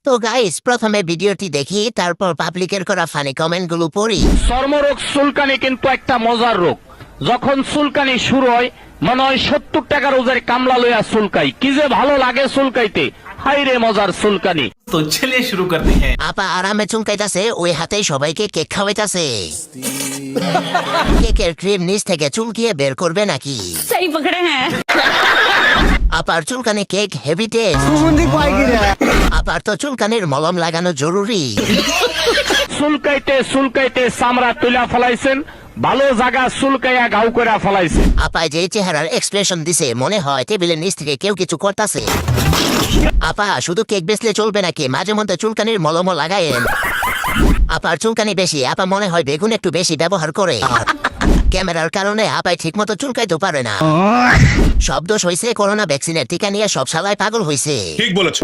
তো গাইস প্রথমে ভিডিওটি দেখি, তারপর পাবলিকের করা ফানি কমেন্ট গুলো পড়ি। চর্মরোগ চুলকানি কিন্তু একটা মজার রোগ। যখন চুলকানি শুরু হয় মনে হয় 70 টাকার ওজের কামলা লইয়া চুলকাই, কি যে ভালো লাগে চুলকাইতে। হাই রে মজার চুলকানি। तो चलिए शुरू करते हैं। আপা আরামে চুলকাইতাছে, ওই হাতেই সবাইকে কেক খাওয়াইতাছে। কেকের ক্রিম নিচ থেকে চুলকিয়ে বের করবে নাকি? सही पकड़े हैं। আপার চুলকানি কেক হেভি টেস্ট। আপার তো চুলকানির মলম লাগানো জরুরি। চুলকাইতে চুলকাইতে চামড়া তুলা ফলাইছেন, ভালো জায়গা চুলকাইয়া গাও করে ফলাইছেন। আপায় যে চেহারার এক্সপ্রেশন দিছে, মনে হয় টেবিলের নিচ থেকে কেউ কিছু করতেছে। আপা শুধু কেক বেচলে চলবে নাকি, মাঝে মধ্যে চুলকানির মলমও লাগায়েন। আপার চুলকানি বেশি, আপা মনে হয় বেগুন একটু বেশি ব্যবহার করে। ক্যামেরার কারণে আপায় ঠিক মতো চুলকাইতে পারে না। শব্দ হইছে করোনা ভ্যাকসিনের টিকা নিয়ে সব শালায় পাগল হইছে। ঠিক বলেছো।